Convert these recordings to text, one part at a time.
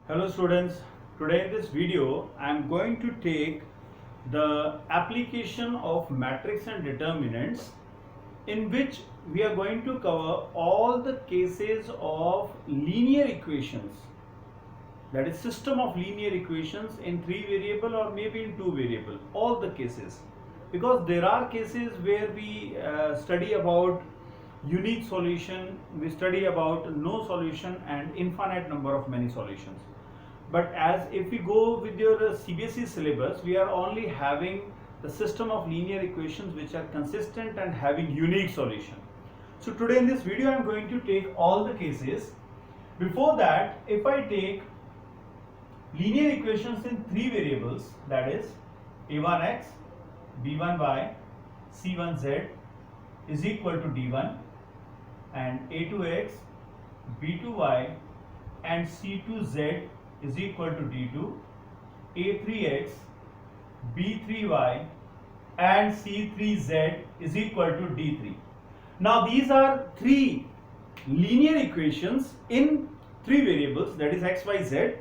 Hello students, today in this video I am going to take the application of matrix and determinants in which we are going to cover all the cases of linear equations, that is system of linear equations in 3 variable or maybe in 2 variable, all the cases, because there are cases where we study about unique solution, we study about no solution and infinite number of many solutions. But as if we go with your CBSE syllabus, we are only having the system of linear equations which are consistent and having unique solution. So today in this video I am going to take all the cases. Before that, if I take linear equations in 3 variables, that is a1x, b1y, c1z is equal to d1, and a2x, b2y and c2z is equal to d2, a3x, b3y and c3z is equal to d3. Now these are 3 linear equations in 3 variables, that is x, y, z,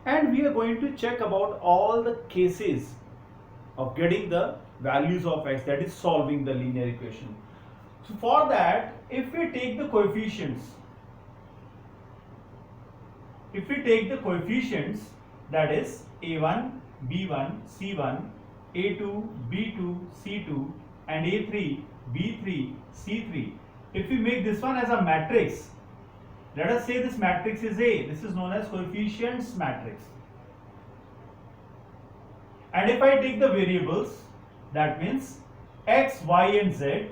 and we are going to check about all the cases of getting the values of x, that is solving the linear equation. So for that, if we take the coefficients, that is a1, b1, c1, a2, b2, c2 and a3, b3, c3, if we make this one as a matrix, let us say this matrix is A, this is known as coefficients matrix. And if I take the variables, that means x, y and z,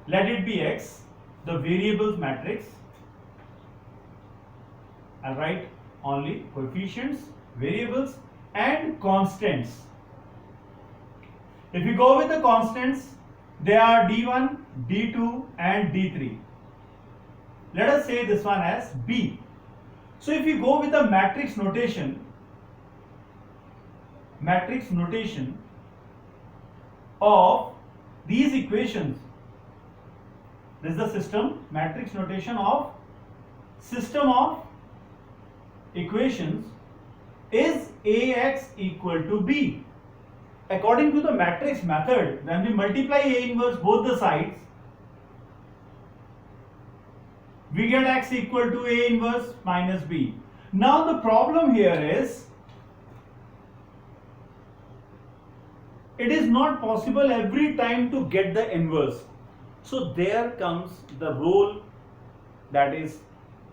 let it be x, the variables matrix. I'll write only coefficients, variables and constants. If we go with the constants, they are d1, d2 and d3. Let us say this one as B. So if we go with the matrix notation of these equations, this is the system, matrix notation of system of equations is Ax equal to B. According to the matrix method, when we multiply A inverse both the sides, we get x equal to A inverse minus B. Now the problem here is, it is not possible every time to get the inverse. So there comes the role, that is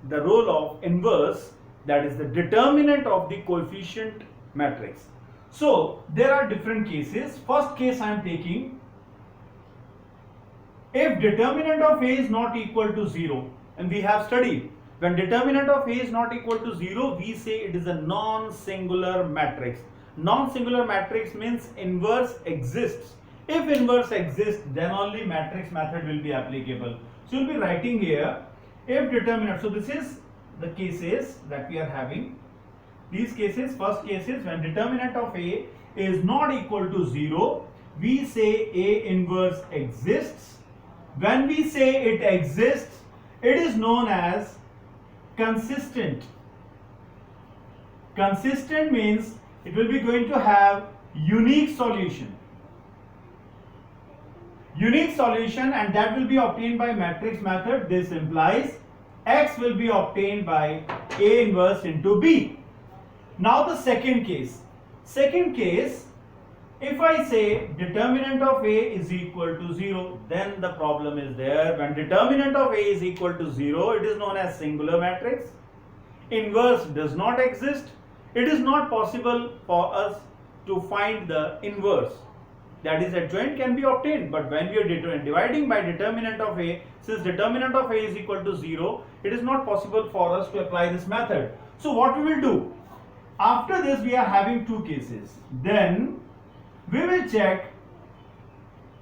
the role of inverse, that is the determinant of the coefficient matrix. So there are different cases. First case I am taking, if determinant of A is not equal to 0, and we have studied when determinant of A is not equal to 0, we say it is a non-singular matrix. Non-singular matrix means inverse exists. If inverse exists, then only matrix method will be applicable. So you will be writing here, if determinant, so this is the cases that we are having. These cases, first case is when determinant of A is not equal to 0, we say A inverse exists. When we say it exists, it is known as consistent. Consistent means it will be going to have unique solution. Unique solution, and that will be obtained by matrix method. This implies x will be obtained by A inverse into B. Now the second case, if I say determinant of A is equal to 0, then the problem is there. When determinant of A is equal to 0, it is known as singular matrix. Inverse does not exist. It is not possible for us to find the inverse. That is, adjoint can be obtained, but when we are dividing by determinant of A, since determinant of A is equal to 0, it is not possible for us to apply this method. So what we will do? After this, we are having 2 cases. Then we will check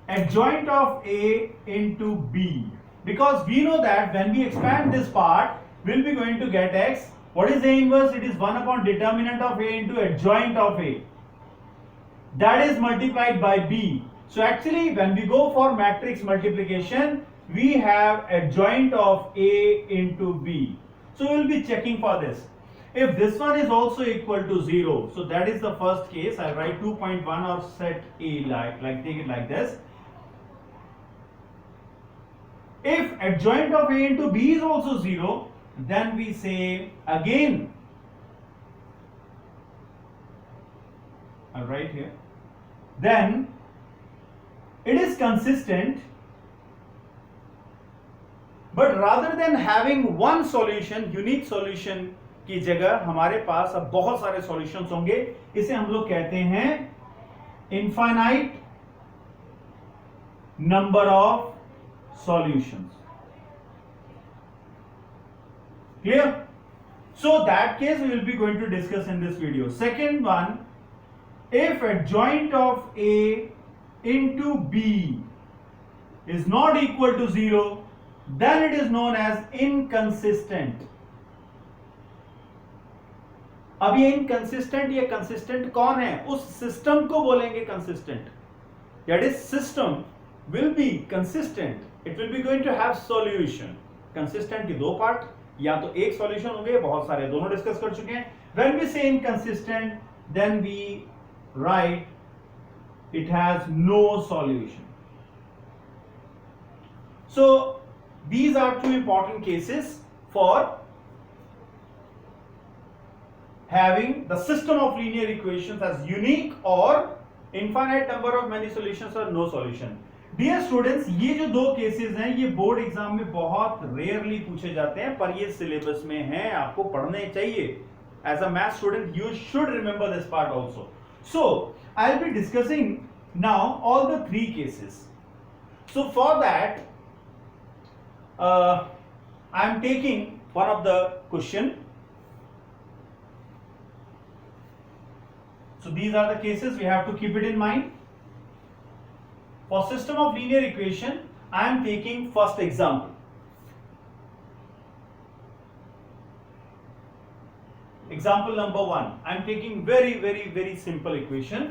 adjoint of A into B, because we know that when we expand this part, we will be going to get x. What is A inverse? It is 1 upon determinant of A into adjoint of A. That is multiplied by B. So actually when we go for matrix multiplication, we have adjoint of A into B. So we will be checking for this. If this one is also equal to 0, so that is the first case. I'll write 2.1 or set A like take it like this. If adjoint of A into B is also 0, then we say again, I'll write here, then it is consistent, but rather than having one solution, unique solution की जगह हमारे पास अब बहुत सारे solutions होंगे. इसे हम लोग कहते हैं infinite number of solutions. Clear? So that case we will be going to discuss in this video. Second one, if adjoint of A into B is not equal to 0, then it is known as inconsistent. अब ये inconsistent या consistent कौन है? उस system को बोलेंगे consistent. That is system will be consistent. It will be going to have solution. Consistent की दो पार्ट, या तो एक सॉल्यूशन होंगे, बहुत सारे, दोनों डिस्कस कर चुके हैं. When we say inconsistent, then we write it has no solution. So these are two important cases for having the system of linear equations as unique or infinite number of many solutions or no solution. Dear students, ये जो दो cases हैं ये board exam में बहुत rarely पूछे जाते हैं, पर ये सिलेबस में हैं, आपको पढ़ने चाहिए. As a math student you should remember this part also. So I will be discussing now all the three cases. So for that I am taking one of the question. So these are the cases, we have to keep it in mind. For system of linear equation, I am taking first example. Example number 1. I am taking very simple equation.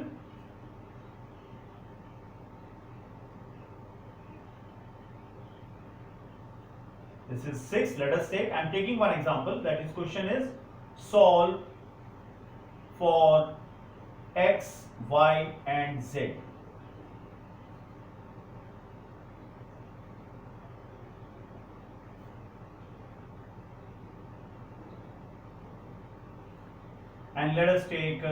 This is 6. Let us take, I am taking one example. That is, question is solve for x, y and z. And let us take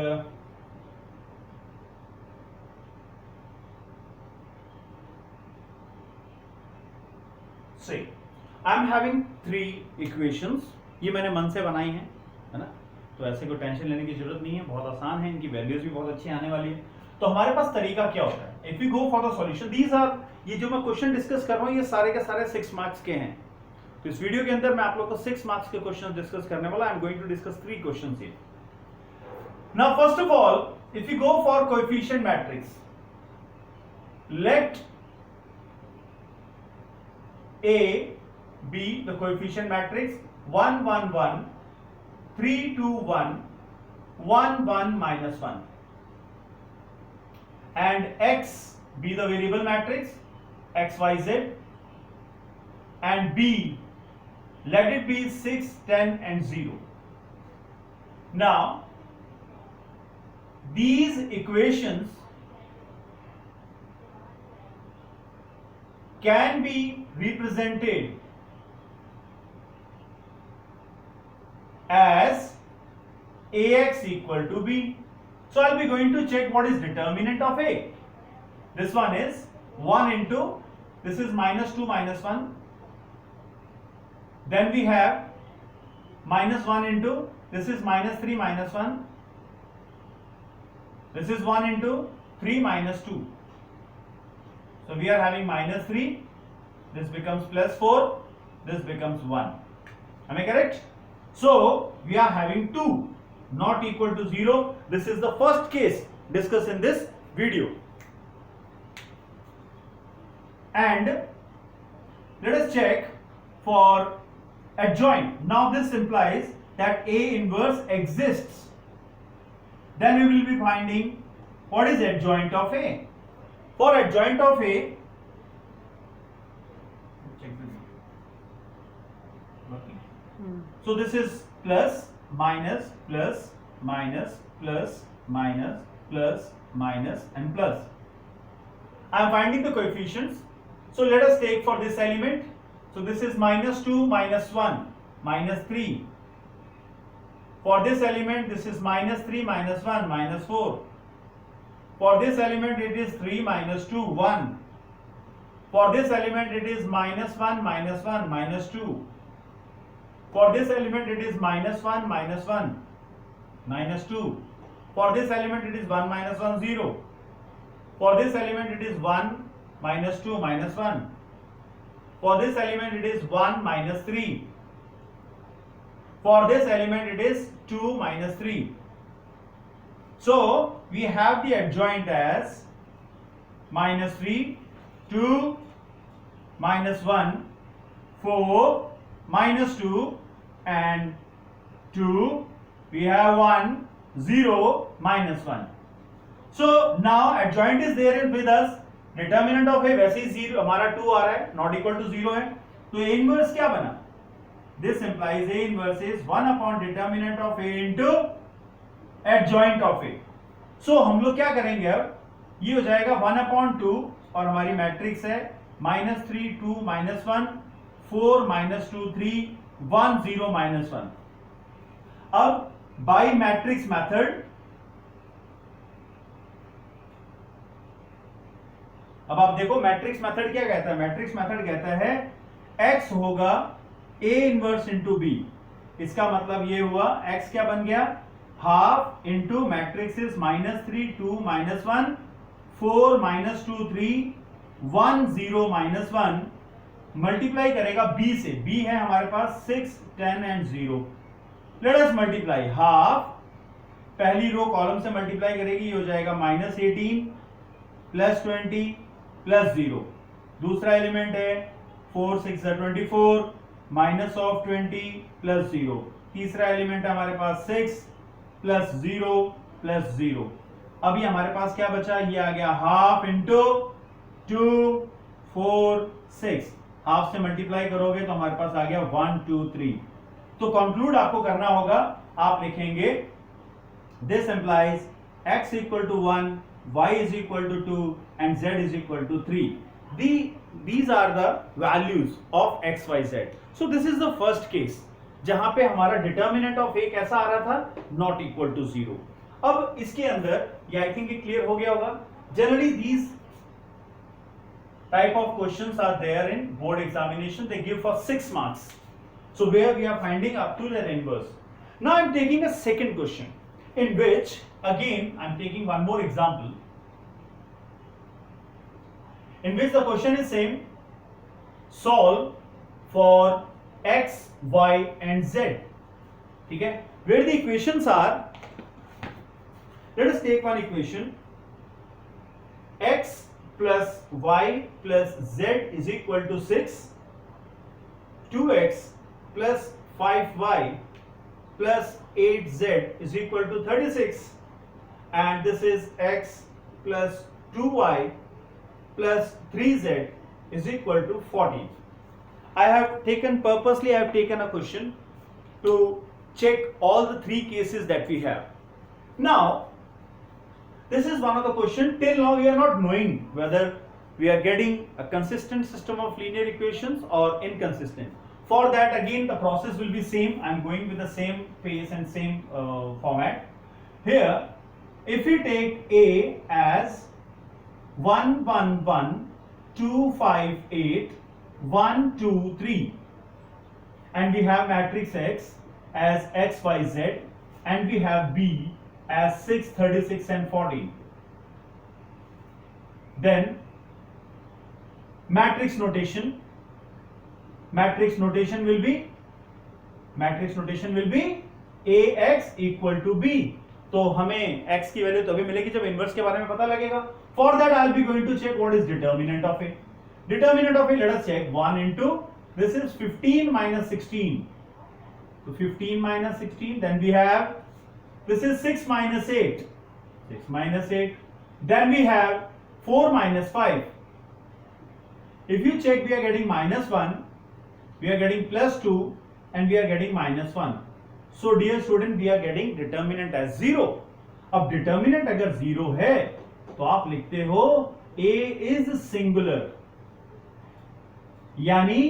say I am having three equations. ये मैंने मन से बनाई हैं, है ना, तो ऐसे कोई टेंशन लेने की जरूरत नहीं है, बहुत आसान है, इनकी वैल्यूज भी बहुत अच्छी आने वाली है. तो हमारे पास तरीका क्या होता है? If you go for the solution, these are, ये जो मैं क्वेश्चन डिस्कस कर रहा हूँ ये सारे के सारे 6 मार्क्स के हैं. तो इस वीडियो के अंदर मैं आप लोग को 6 मार्क्स के क्वेश्चन डिस्कस करने वाला. I am going to discuss 3 questions here. Now first of all, if you go for coefficient matrix, let A be the coefficient matrix 1 1 1 3 2 1 1 1 minus 1, and X be the variable matrix x y z, and B let it be 6 10 and 0. Now these equations can be represented as Ax equal to B. So I'll be going to check what is determinant of A. This one is 1 into, this is minus 2 minus 1. Then we have minus 1 into, this is minus 3 minus 1. This is 1 into 3 minus 2. So we are having minus 3. This becomes plus 4. This becomes 1. Am I correct? So we are having 2 not equal to 0. This is the first case discussed in this video. And let us check for adjoint. Now this implies that A inverse exists. Then we will be finding what is adjoint of A. For adjoint of A, so this is plus, minus plus minus plus minus plus minus and plus. I am finding the coefficients. So let us take for this element. So this is minus 2 minus 1 minus 3. For this element this is minus 3 minus 1 minus 4. For this element it is 3 minus 2 1. For this element it is minus 1 minus 1 minus 2. For this element it is minus 1 minus 1 minus 2. For this element it is 1 minus 1 0. For this element it is 1 minus 2 minus 1. For this element it is 1 minus 3. For this element it is 2 minus 3. So we have the adjoint as minus 3, 2, minus 1, 4, minus 2 and 2. We have 1, 0, minus 1. So now adjoint is there with us. Determinant of A वैसे ही 0 हमारा 2 आ रहा है, not equal to 0 है. तो A inverse क्या बना? This implies A inverse is 1 upon determinant of A into adjoint of A. So हम लोग क्या करेंगे अब? ये हो जाएगा 1 upon 2 और हमारी मैट्रिक्स है minus 3, 2, minus 1, 4, minus 2, 3, 1, 0, minus 1. अब by matrix method अब आप देखो मैट्रिक्स मेथड क्या कहता है. मैट्रिक्स मेथड कहता है x होगा a इनवर्स इंटू b. इसका मतलब ये हुआ x क्या बन गया half into matrix is minus 3, 2, minus 1, 4, minus 2, 3, 1, 0, minus 1 multiply करेगा b से. b है हमारे पास 6, 10 and 0. Let us multiply half. पहली रो कॉलम से मल्टीप्लाई करेगी, ये हो जाएगा माइनस 18 प्लस 20 प्लस 0. दूसरा एलिमेंट है 4, 6 24 माइनस ऑफ 20 प्लस 0. तीसरा एलिमेंट है हमारे पास 6 प्लस 0 प्लस 0. अभी हमारे पास क्या बचा, ये आ गया हाफ इंटू 2, 4, 6. हाफ से मल्टीप्लाई करोगे तो हमारे पास आ गया 1, 2, 3. तो कंक्लूड आपको करना होगा, आप लिखेंगे this implies x equal to 1, y is equal to 2 and z is equal to 3. These are the values of x, y, z. So this is the first case जहां पे हमारा डिटर्मिनेंट ऑफ a कैसा आ रहा था, not equal to 0. अब इसके अंदर ये आई थिंक क्लियर हो गया होगा. Generally these type of questions are there in board examination. They give for 6 marks. So where we are finding up to their inverse. Now I am taking a second question in which again I am taking one more example in which the question is same. Solve for x, y and z. ठीक है, where the equations are, let us take one equation. X plus y plus z is equal to 6. 2x plus 5y plus 8z is equal to 36. And this is x plus 2y plus 3z is equal to 40. I have taken purposely, I have taken a question to check all the 3 cases that we have. Now this is one of the questions. Till now we are not knowing whether we are getting a consistent system of linear equations or inconsistent. For that again the process will be same. I am going with the same pace and same format. Here if we take A as 1, 1, 1, 2, 5, 8, 1, 2, 3 and we have matrix X as X, Y, Z and we have B as 6, 36 and 14. Then matrix notation will be AX equal to B. तो हमें x की value तभी मिलेगी जब inverse के बारे में पता लगेगा. For that I will be going to check what is determinant of A. Determinant of A let us check 1 into this is 15 minus 16. So 15 minus 16, then we have this is 6 minus 8. 6 minus 8. Then we have 4 minus 5. If you check, we are getting minus 1, we are getting plus 2 and we are getting minus 1. So dear student, we are getting determinant as 0. अब determinant अगर 0 है तो आप लिखते हो A is singular, यानी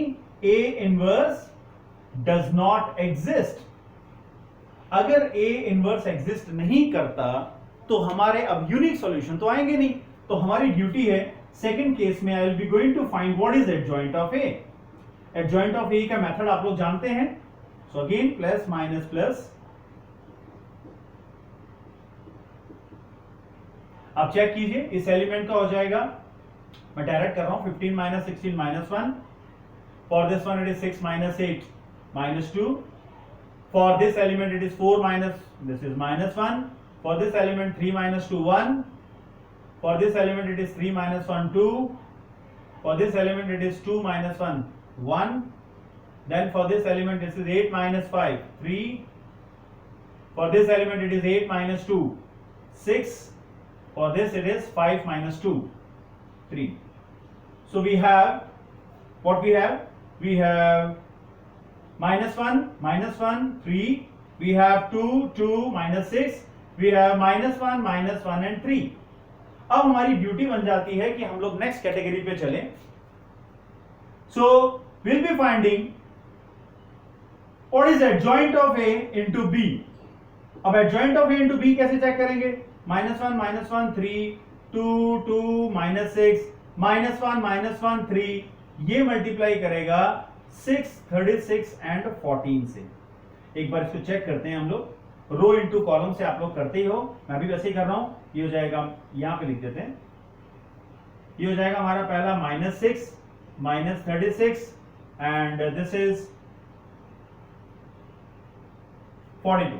A inverse does not exist. अगर A inverse exist नहीं करता तो हमारे अब यूनिक सॉल्यूशन तो आएंगे नहीं. तो हमारी ड्यूटी है सेकंड केस में I will be going to find what is adjoint of A. Adjoint of A का मेथड आप लोग जानते हैं. So again plus minus plus. आप चेक कीजिए इस एलिमेंट का हो जाएगा, मैं डायरेक्ट कर रहा हूं 15 minus 16 minus 1. For this one it is 6 minus 8 minus 2. For this element it is 4 minus this is minus 1. For this element 3 minus 2 1. For this element it is 3 minus 1 2. For this element it is 2 minus 1 1. Then for this element this is 8 minus 5 3. For this element it is 8 minus 2 6. For this it is 5 minus 2 3. So we have what we have? We have minus 1 3. We have 2 minus 6. We have minus 1 and 3. अब हमारी duty बन जाती है कि हम लोग next category पे चलें. So will be finding what is adjoint of A into B. अब adjoint of A into B कैसे चेक करेंगे? -1 3 2 2 -6 -1 3. ये मल्टीप्लाई करेगा 6 36 एंड 14 से. एक बार इसको चेक करते हैं हम लोग. रो इंटू कॉलम से आप लोग करते ही हो, मैं भी वैसे ही कर रहा हूं. ये हो जाएगा, यहां पे लिख देते हैं. ये हो जाएगा हमारा पहला -6 -36 and this is 42.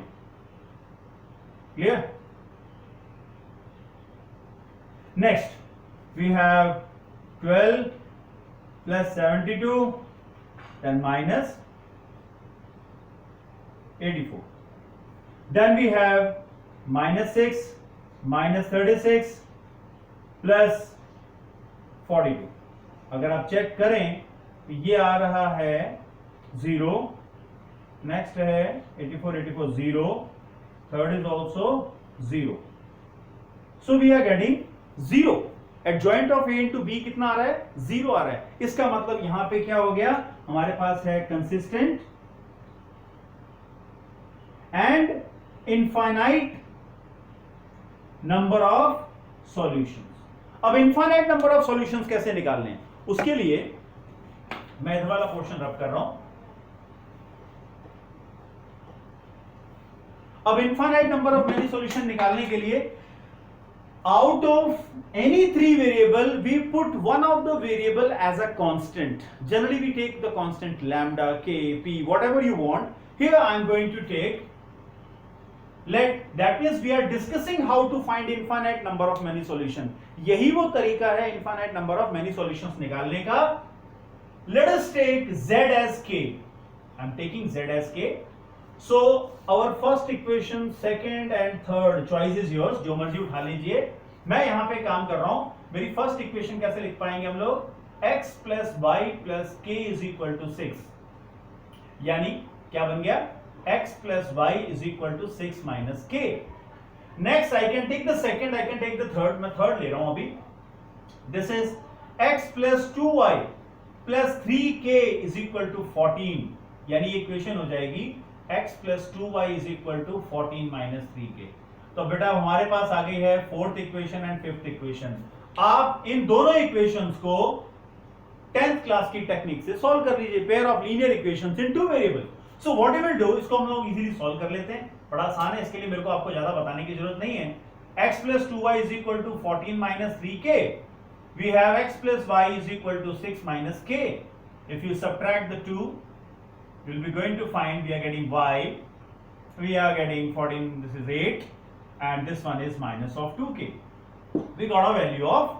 Clear? Next we have 12 plus 72 then minus 84. Then we have -6 -36 plus 42. अगर आप चेक करें तो ये आ रहा है 0. नेक्स्ट है 84 0. Third is also 0. So we are getting 0. Adjoint of A into B कितना आ रहा है? 0 आ रहा है. इसका मतलब यहां पे क्या हो गया? हमारे पास है consistent and infinite number of solutions. अब इनफाइनाइट नंबर ऑफ सॉल्यूशंस कैसे निकालने हैं? उसके लिए मैं इधर वाला पोर्शन रब कर रहा हूं. अब infinite number of many solution निकालने के लिए out of any three variable we put one of the variable as a constant. Generally we take the constant lambda, k, p, whatever you want. Here I am going to take, that means we are discussing how to find infinite number of many solution. यही वो तरीका है infinite number of many solutions निकालने का. Let us take z as k. I am taking z as k. So our first equation, second and third choice is yours. जो मर्जी उठा लीजिए. मैं यहां पे काम कर रहा हूं. मेरी फर्स्ट इक्वेशन कैसे लिख पाएंगे हम लोग? x plus y plus k is equal to 6. यानी क्या बन गया? x plus y is equal to 6 minus k. Next I can take the second, I can take the third. मैं थर्ड ले रहा हूं अभी. This is x plus 2y plus 3k is equal to 14. यानी इक्वेशन हो जाएगी x plus 2y is equal to 14 minus 3k. तो बेटा हमारे पास आ गई है fourth equation and fifth equation. आप इन दोनों इक्वेशंस को 10th क्लास की टेक्निक से सॉल्व कर लीजिए. Pair of linear equations in two variable. So what we will do, इसको हम लोग इजीली सॉल्व कर लेते हैं. बड़ा आसान है, इसके लिए मेरे को आपको ज्यादा बताने की जरूरत नहीं है. x plus 2y is equal to 14 minus 3k. We have x plus y is equal to 6 minus k. If you subtract the two, we'll be going to find we are getting y, we are getting 14, this is 8 and this one is minus of 2k. We got a value of,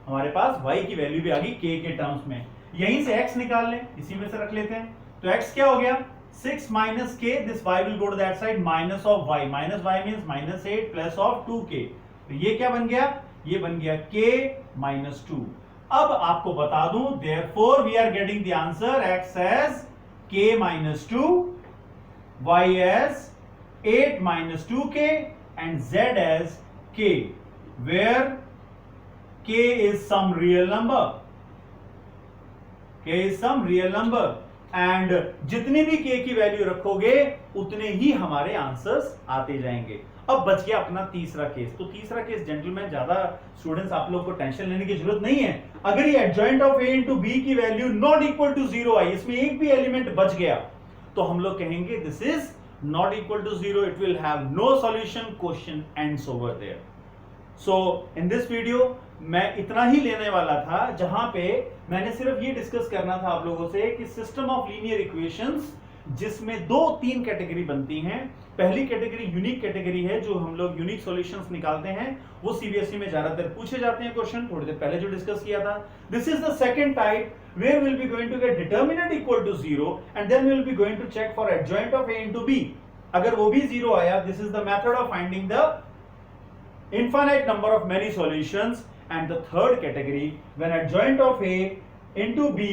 हमारे पास y की value भी आ गई k के terms में. यहीं से x निकाल लें, इसी में से रख लेते हैं. तो x क्या हो गया? 6 minus k, this y will go to that side, minus of y. Minus y means minus 8 plus of 2k. तो ये क्या बन गया? ये बन गया k minus 2. अब आपको बता दूं, therefore we are getting the answer x as k minus 2. y as 8 minus 2k and z as k, where k is some real number. k is some real number and जितनी भी k की value रखोगे उतने ही हमारे answers आते जाएंगे. अब बच गया अपना तीसरा केस. तो तीसरा केस जेंटलमैन ज्यादा स्टूडेंट्स आप लोग को टेंशन लेने की जरूरत नहीं है. अगर ये adjoint of a into B की वैल्यू नॉट इक्वल टू 0 आई, इसमें एक भी एलिमेंट बच गया, तो हम लोग कहेंगे this is not equal to 0. It will have no solution. Question ends over there. So in this video मैं इतना ही लेने वाला था, जहां पे मैंने सिर्फ ये डिस्कस करना था आप लोगों से कि सिस्टम ऑफ लीनियर इक्वेशंस जिसमें 2-3 कैटेगरी बनती हैं. पहली कैटेगरी यूनिक कैटेगरी है, जो हम लोग यूनिक सॉल्यूशंस निकालते हैं, वो सीबीएसई में ज्यादातर पूछे जाते हैं क्वेश्चन, थोड़ी देर पहले जो डिस्कस किया था. This is the second type where will be going to get determinant equal to 0 and then we will be going to check for adjoint of a into b. अगर वो भी 0 आया, this is the method of finding the infinite number of many solutions. And the third category, when adjoint of a into b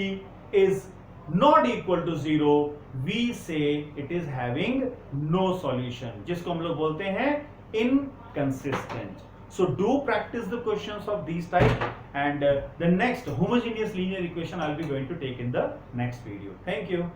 is not equal to 0, we say it is having no solution, जिसको हम लोग बोलते हैं inconsistent. So do practice the questions of these type and the next homogeneous linear equation I'll be going to take in the next video. Thank you.